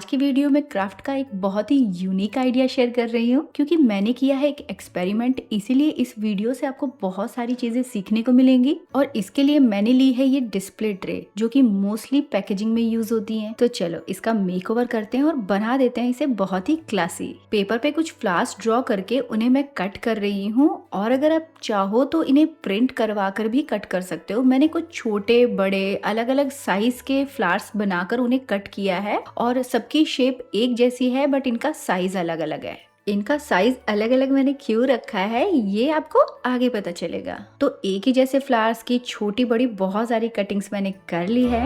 की वीडियो में क्राफ्ट का एक बहुत ही यूनिक आइडिया शेयर कर रही हूँ क्योंकि मैंने किया है एक एक्सपेरिमेंट, इसीलिए इस वीडियो से आपको बहुत सारी चीजें सीखने को मिलेंगी। और इसके लिए मैंने ली है ये डिस्प्ले ट्रे जो कि मोस्टली पैकेजिंग में यूज होती है। तो चलो इसका मेकओवर करते हैं और बना देते हैं इसे बहुत ही क्लासी। पेपर पे कुछ फ्लावर्स ड्रॉ करके उन्हें मैं कट कर रही हूँ, और अगर आप चाहो तो इन्हें प्रिंट करवा कर भी कट कर सकते हो। मैंने कुछ छोटे बड़े अलग अलग साइज के फ्लावर्स बनाकर उन्हें कट किया है और सबकी शेप एक जैसी है, बट इनका साइज अलग अलग है। इनका साइज अलग अलग मैंने क्यों रखा है ये आपको आगे पता चलेगा। तो एक ही जैसे फ्लावर्स की छोटी बड़ी बहुत सारी कटिंग्स मैंने कर ली है।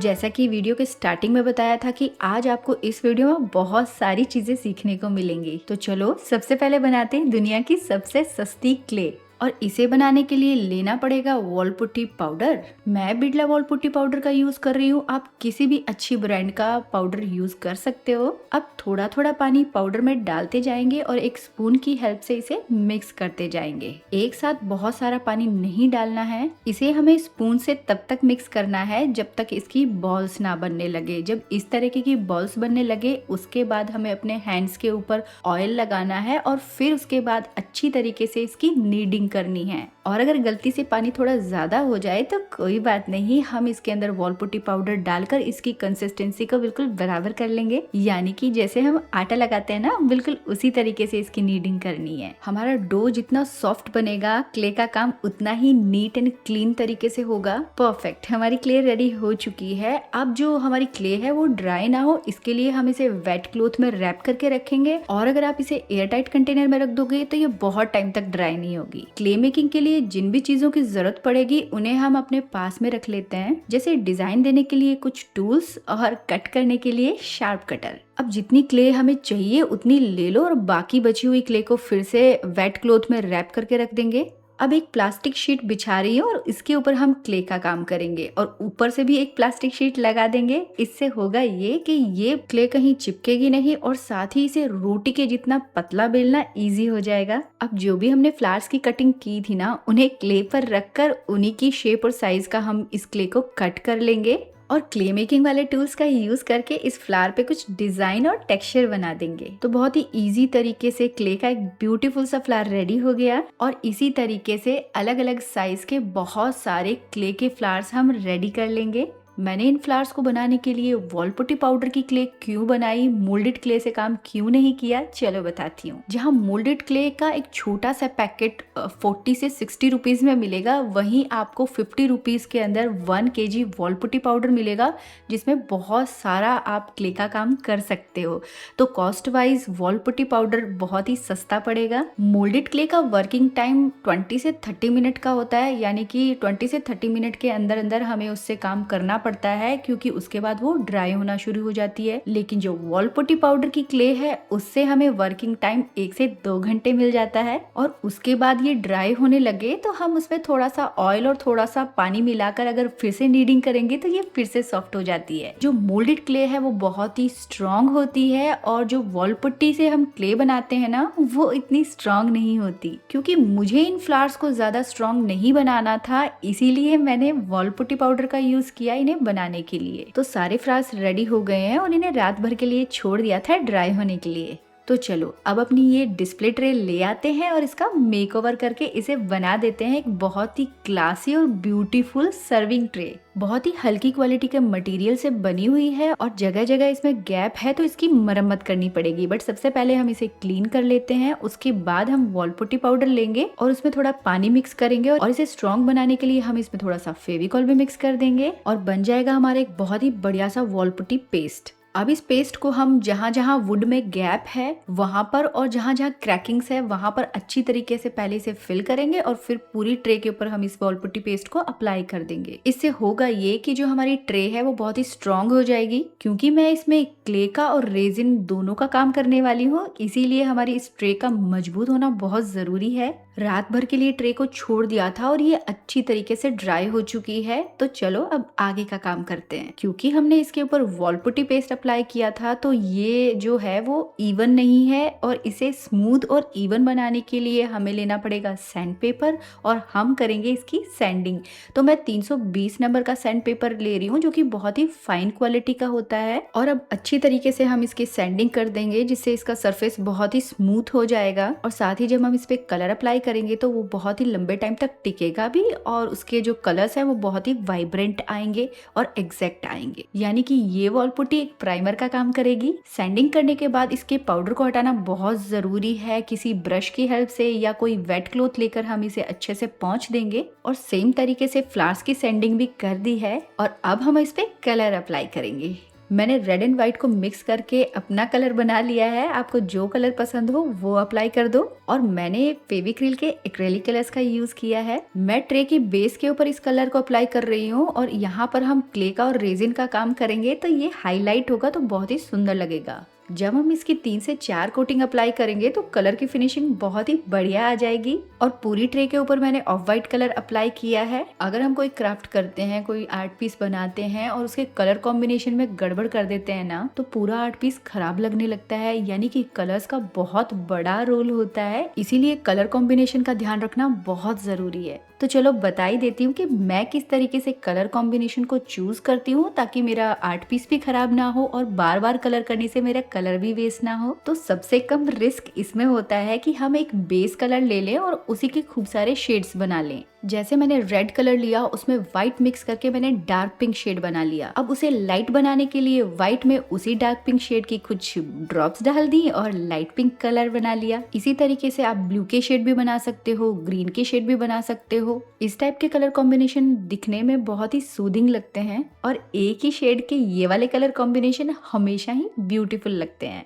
जैसा कि वीडियो के स्टार्टिंग में बताया था कि आज आपको इस वीडियो में बहुत सारी चीजें सीखने को मिलेंगी। तो चलो सबसे पहले बनाते हैं दुनिया की सबसे सस्ती क्ले। और इसे बनाने के लिए लेना पड़ेगा वॉल पुट्टी पाउडर। मैं बिड़ला वॉल पुट्टी पाउडर का यूज कर रही हूँ, आप किसी भी अच्छी ब्रांड का पाउडर यूज कर सकते हो। अब थोड़ा थोड़ा पानी पाउडर में डालते जाएंगे और एक स्पून की हेल्प से इसे मिक्स करते जाएंगे। एक साथ बहुत सारा पानी नहीं डालना है, इसे हमें स्पून से तब तक मिक्स करना है जब तक इसकी बॉल्स ना बनने लगे। जब इस तरीके की बॉल्स बनने लगे उसके बाद हमें अपने हैंड्स के ऊपर ऑयल लगाना है और फिर उसके बाद अच्छी तरीके से इसकी नीडिंग करनी है। और अगर गलती से पानी थोड़ा ज्यादा हो जाए तो कोई बात नहीं, हम इसके अंदर वॉल पुट्टी पाउडर डालकर इसकी कंसिस्टेंसी को बिल्कुल बराबर कर लेंगे। यानी कि जैसे हम आटा लगाते हैं ना, बिल्कुल उसी तरीके से इसकी नीडिंग करनी है। हमारा डो जितना सॉफ्ट बनेगा, क्ले का काम उतना ही नीट एंड क्लीन तरीके से होगा। परफेक्ट, हमारी क्ले रेडी हो चुकी है। अब जो हमारी क्ले है वो ड्राई ना हो, इसके लिए हम इसे वेट क्लॉथ में रैप करके रखेंगे। और अगर आप इसे एयर टाइट कंटेनर में रख दोगे तो ये बहुत टाइम तक ड्राई नहीं होगी। क्ले मेकिंग के लिए जिन भी चीजों की जरूरत पड़ेगी उन्हें हम अपने पास में रख लेते हैं, जैसे डिजाइन देने के लिए कुछ टूल्स और कट करने के लिए शार्प कटर। अब जितनी क्ले हमें चाहिए उतनी ले लो और बाकी बची हुई क्ले को फिर से वेट क्लॉथ में रैप करके रख देंगे। अब एक प्लास्टिक शीट बिछा रही हूँ और इसके ऊपर हम क्ले का काम करेंगे और ऊपर से भी एक प्लास्टिक शीट लगा देंगे। इससे होगा ये कि ये क्ले कहीं चिपकेगी नहीं और साथ ही इसे रोटी के जितना पतला बेलना इजी हो जाएगा। अब जो भी हमने फ्लावर्स की कटिंग की थी ना, उन्हें क्ले पर रखकर उन्हीं की शेप और साइज का हम इस क्ले को कट कर लेंगे और क्ले मेकिंग वाले टूल्स का यूज करके इस फ्लावर पे कुछ डिजाइन और टेक्सचर बना देंगे। तो बहुत ही इजी तरीके से क्ले का एक ब्यूटीफुल सा फ्लावर रेडी हो गया। और इसी तरीके से अलग अलग साइज के बहुत सारे क्ले के फ्लावर्स हम रेडी कर लेंगे। मैंने इन फ्लावर्स को बनाने के लिए वॉल पुट्टी पाउडर की क्ले क्यों बनाई, मोल्डेड क्ले से काम क्यों नहीं किया, चलो बताती हूँ। जहाँ मोल्डेड क्ले का एक छोटा सा पैकेट 40 से 60 रुपीज में मिलेगा, वहीं आपको 50 रुपीज के अंदर 1 kg वॉल पुट्टी पाउडर मिलेगा, जिसमें बहुत सारा आप क्ले का काम कर सकते हो। तो cost wise wall putty powder बहुत ही सस्ता पड़ेगा। मोल्डेड क्ले का वर्किंग टाइम 20 से 30 मिनट का होता है, यानी कि 20 से 30 मिनट के अंदर अंदर हमें उससे काम करना पड़ता है, क्योंकि उसके बाद वो ड्राई होना शुरू हो जाती है। लेकिन जो वॉल पुट्टी पाउडर की क्ले है उससे हमें वर्किंग टाइम 1 से 2 घंटे मिल जाता है। और उसके बाद ये ड्राई होने लगे तो हम उसमें थोड़ा सा ऑयल और थोड़ा सा पानी मिलाकर अगर फिर से नीडिंग करेंगे तो ये फिर से सॉफ्ट हो जाती है। जो मोल्डेड क्ले है वो बहुत ही स्ट्रॉन्ग होती है और जो वॉल पुट्टी से हम क्ले बनाते हैं ना, वो इतनी स्ट्रॉन्ग नहीं होती। क्योंकि मुझे इन फ्लावर्स को ज्यादा स्ट्रॉन्ग नहीं बनाना था, इसीलिए मैंने वॉल पुट्टी पाउडर का यूज किया इन्हें बनाने के लिए। तो सारे फ्लावर्स रेडी हो गए हैं और इन्हें रात भर के लिए छोड़ दिया था ड्राई होने के लिए। तो चलो अब अपनी ये डिस्प्ले ट्रे ले आते हैं और इसका मेकओवर करके इसे बना देते हैं एक बहुत ही क्लासी और ब्यूटीफुल सर्विंग ट्रे। बहुत ही हल्की क्वालिटी के मटेरियल से बनी हुई है और जगह जगह इसमें गैप है तो इसकी मरम्मत करनी पड़ेगी। बट सबसे पहले हम इसे क्लीन कर लेते हैं, उसके बाद हम वॉल पुट्टी पाउडर लेंगे और उसमें थोड़ा पानी मिक्स करेंगे और इसे स्ट्रॉन्ग बनाने के लिए हम इसमें थोड़ा सा फेविकॉल भी मिक्स कर देंगे और बन जाएगा हमारा एक बहुत ही बढ़िया सा वॉल पुट्टी पेस्ट। अब इस पेस्ट को हम जहाँ जहाँ वुड में गैप है वहां पर और जहाँ जहाँ क्रैकिंग्स है वहां पर अच्छी तरीके से पहले इसे फिल करेंगे और फिर पूरी ट्रे के ऊपर हम इस वॉल पुट्टी पेस्ट को अप्लाई कर देंगे। इससे होगा ये कि जो हमारी ट्रे है वो बहुत ही स्ट्रॉन्ग हो जाएगी। क्योंकि मैं इसमें क्ले का और रेजिन दोनों का काम करने वाली हूँ, इसीलिए हमारी इस ट्रे का मजबूत होना बहुत जरूरी है। रात भर के लिए ट्रे को छोड़ दिया था और ये अच्छी तरीके से ड्राई हो चुकी है। तो चलो अब आगे का काम करते हैं। क्योंकि हमने इसके ऊपर वॉल पुट्टी पेस्ट अप्लाई किया था तो ये जो है वो इवन नहीं है, और इसे स्मूथ और इवन बनाने के लिए हमें लेना पड़ेगा सैंड पेपर और हम करेंगे इसकी सैंडिंग। तो मैं 320 नंबर का सैंड पेपर ले रही हूँ जो कि बहुत ही फाइन क्वालिटी का होता है, और अब अच्छी तरीके से हम इसकी सैंडिंग कर देंगे जिससे इसका सरफेस बहुत ही स्मूथ हो जाएगा। और साथ ही जब हम इस पे कलर अप्लाई करेंगे तो वो बहुत ही लंबे टाइम तक टिकेगा भी, और उसके जो कलर्स है वो बहुत ही वाइब्रेंट आएंगे और एग्जैक्ट आएंगे। यानी कि ये वॉल पुट्टी एक प्राइमर का काम करेगी। सैंडिंग करने के बाद इसके पाउडर को हटाना बहुत जरूरी है। किसी ब्रश की हेल्प से या कोई वेट क्लॉथ लेकर हम इसे अच्छे से पोंछ देंगे। और सेम तरीके से फ्लावर्स की सैंडिंग भी कर दी है, और अब हम इस पे कलर अप्लाई करेंगे। मैंने रेड एंड व्हाइट को मिक्स करके अपना कलर बना लिया है। आपको जो कलर पसंद हो वो अप्लाई कर दो। और मैंने फेविक्रिल के एक्रेलिक कलर्स का यूज किया है। मैं ट्रे की बेस के ऊपर इस कलर को अप्लाई कर रही हूँ, और यहाँ पर हम क्ले का और रेजिन का काम करेंगे तो ये हाईलाइट होगा, तो बहुत ही सुंदर लगेगा। जब हम इसकी 3 से 4 कोटिंग अप्लाई करेंगे तो कलर की फिनिशिंग बहुत ही बढ़िया आ जाएगी। और पूरी ट्रे के ऊपर मैंने ऑफ वाइट कलर अप्लाई किया है। अगर हम कोई क्राफ्ट करते हैं, कोई आर्ट पीस बनाते हैं और उसके कलर कॉम्बिनेशन में गड़बड़ कर देते हैं ना, तो पूरा आर्ट पीस खराब लगने लगता है। यानी कि कलर्स का बहुत बड़ा रोल होता है, इसीलिए कलर कॉम्बिनेशन का ध्यान रखना बहुत जरूरी है। तो चलो बता ही देती हूँ कि मैं किस तरीके से कलर कॉम्बिनेशन को चूज करती हूँ ताकि मेरा आर्ट पीस भी खराब ना हो और बार बार कलर करने से मेरा कलर भी वेस्ट ना हो। तो सबसे कम रिस्क इसमें होता है कि हम एक बेस कलर ले लें और उसी के खूब सारे शेड्स बना लें। जैसे मैंने रेड कलर लिया, उसमें व्हाइट मिक्स करके मैंने डार्क पिंक शेड बना लिया। अब उसे लाइट बनाने के लिए व्हाइट में उसी डार्क पिंक शेड की कुछ ड्रॉप्स डाल दी और लाइट पिंक कलर बना लिया। इसी तरीके से आप ब्लू के शेड भी बना सकते हो, ग्रीन के शेड भी बना सकते हो। इस टाइप के कलर कॉम्बिनेशन दिखने में बहुत ही सूदिंग लगते हैं, और एक ही शेड के ये वाले कलर कॉम्बिनेशन हमेशा ही ब्यूटीफुल लगते हैं।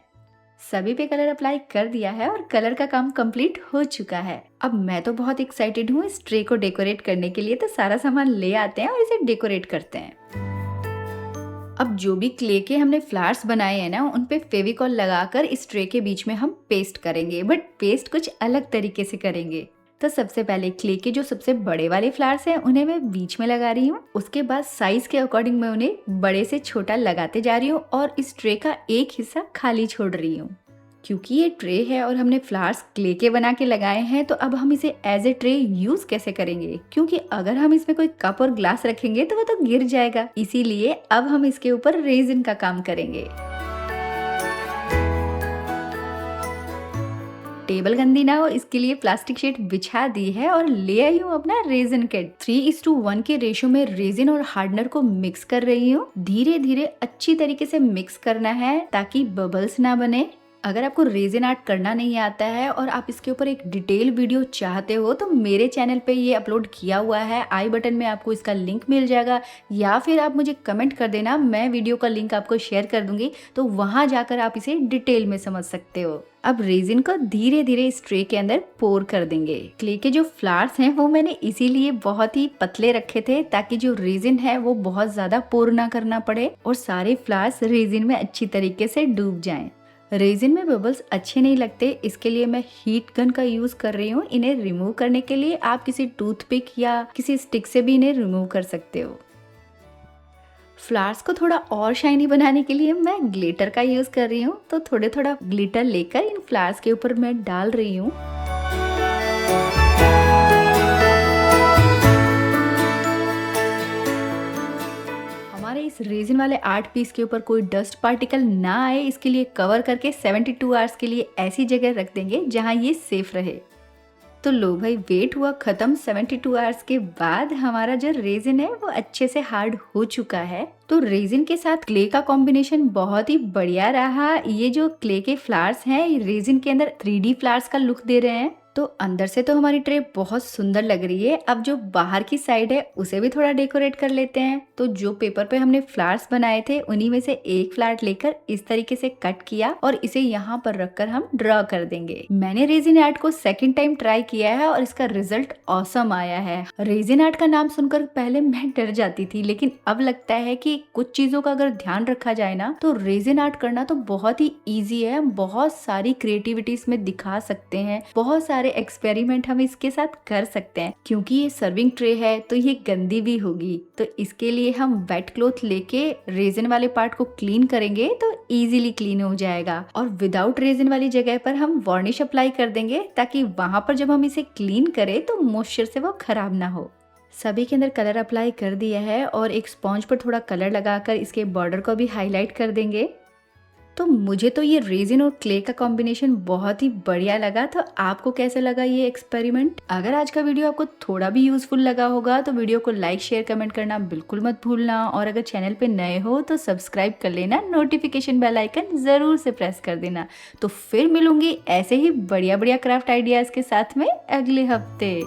सभी पे कलर अप्लाई कर दिया है और कलर का काम कंप्लीट हो चुका है। अब मैं तो बहुत एक्साइटेड हूँ इस ट्रे को डेकोरेट करने के लिए, तो सारा सामान ले आते हैं और इसे डेकोरेट करते हैं। अब जो भी क्ले के हमने फ्लावर्स बनाए हैं ना, उन पे फेविकॉल लगाकर इस ट्रे के बीच में हम पेस्ट करेंगे, बट पेस्ट कुछ अलग तरीके से करेंगे। तो सबसे पहले क्ले के जो सबसे बड़े वाले फ्लावर्स हैं उन्हें मैं बीच में लगा रही हूँ। उसके बाद साइज के अकॉर्डिंग मैं उन्हें बड़े से छोटा लगाते जा रही हूँ और इस ट्रे का एक हिस्सा खाली छोड़ रही हूँ। क्योंकि ये ट्रे है और हमने फ्लावर्स क्ले के बना के लगाए हैं, तो अब हम इसे एज ए ट्रे यूज कैसे करेंगे, क्योंकि अगर हम इसमें कोई कप और ग्लास रखेंगे तो वो तो गिर जाएगा। इसीलिए अब हम इसके ऊपर रेजिन का काम करेंगे। टेबल गंदी ना हो इसके लिए प्लास्टिक शीट बिछा दी है और ले आई हूँ अपना रेजिन किट। 3:1 के रेशियो में रेजिन और हार्डनर को मिक्स कर रही हूँ। धीरे धीरे अच्छी तरीके से मिक्स करना है ताकि बबल्स ना बने। अगर आपको रेजिन आर्ट करना नहीं आता है और आप इसके ऊपर एक डिटेल वीडियो चाहते हो तो मेरे चैनल पे ये अपलोड किया हुआ है। आई बटन में आपको इसका लिंक मिल जाएगा, या फिर आप मुझे कमेंट कर देना, मैं वीडियो का लिंक आपको शेयर कर दूंगी, तो वहां जाकर आप इसे डिटेल में समझ सकते हो। अब रेजिन को धीरे धीरे इस ट्रे के अंदर पोर कर देंगे। क्ले के जो फ्लावर्स हैं वो मैंने इसीलिए बहुत ही पतले रखे थे ताकि जो रेजिन है वो बहुत ज्यादा पोर ना करना पड़े और सारे फ्लावर्स रेजिन में अच्छी तरीके से डूब जाएं। रेजिन में बबल्स अच्छे नहीं लगते, इसके लिए मैं हीट गन का यूज कर रही हूँ। इन्हें रिमूव करने के लिए आप किसी टूथपिक या किसी स्टिक से भी इन्हें रिमूव कर सकते हो। फ्लावर्स को थोड़ा और शाइनी बनाने के लिए मैं ग्लिटर का यूज कर रही हूँ, तो थोड़े थोड़ा ग्लिटर लेकर इन फ्लावर्स के ऊपर मैं डाल रही हूँ। इस रेजिन वाले आर्ट पीस के ऊपर कोई डस्ट पार्टिकल ना आए, इसके लिए कवर करके 72 आवर्स के लिए ऐसी जगह रख देंगे जहां ये सेफ रहे। तो लो भाई, वेट हुआ खत्म। 72 आवर्स के बाद हमारा जो रेजिन है वो अच्छे से हार्ड हो चुका है। तो रेजिन के साथ क्ले का कॉम्बिनेशन बहुत ही बढ़िया रहा। ये जो क्ले के फ्लावर्स हैं ये रेजिन के अंदर 3D फ्लावर्स का लुक दे रहे हैं। तो अंदर से तो हमारी ट्रे बहुत सुंदर लग रही है। अब जो बाहर की साइड है उसे भी थोड़ा डेकोरेट कर लेते हैं। तो जो पेपर पे हमने फ्लावर्स बनाए थे उन्हीं में से एक फ्लावर लेकर इस तरीके से कट किया और इसे यहाँ पर रखकर हम ड्रॉ कर देंगे। मैंने रेजिन आर्ट को सेकंड टाइम ट्राई किया है और इसका रिजल्ट ऑसम आया है। रेजिन आर्ट का नाम सुनकर पहले मैं डर जाती थी, लेकिन अब लगता है कि कुछ चीजों का अगर ध्यान रखा जाए ना तो रेजिन आर्ट करना तो बहुत ही ईजी है। हम बहुत सारी क्रिएटिविटी इसमें दिखा सकते हैं, बहुत सारे सारे एक्सपेरिमेंट हम इसके साथ कर सकते हैं। क्योंकि ये सर्विंग ट्रे है तो ये गंदी भी होगी, तो इसके लिए हम वेट क्लॉथ लेके रेजिन वाले पार्ट को क्लीन करेंगे तो इजीली क्लीन हो जाएगा। और विदाउट रेजिन वाली जगह पर हम वार्निश अप्लाई कर देंगे ताकि वहां पर जब हम इसे क्लीन करें तो मॉइस्चर से वो खराब ना हो। सभी के अंदर कलर अप्लाई कर दिया है और एक स्पॉन्ज पर थोड़ा कलर लगाकर इसके बॉर्डर को भी हाईलाइट कर देंगे। तो मुझे तो ये रेजिन और क्ले का कॉम्बिनेशन बहुत ही बढ़िया लगा। तो आपको कैसे लगा ये एक्सपेरिमेंट? अगर आज का वीडियो आपको थोड़ा भी यूजफुल लगा होगा तो वीडियो को लाइक शेयर कमेंट करना बिल्कुल मत भूलना। और अगर चैनल पे नए हो तो सब्सक्राइब कर लेना, नोटिफिकेशन बेल आइकन जरूर से प्रेस कर देना। तो फिर मिलूंगी ऐसे ही बढ़िया बढ़िया क्राफ्ट आइडियाज के साथ में अगले हफ्ते।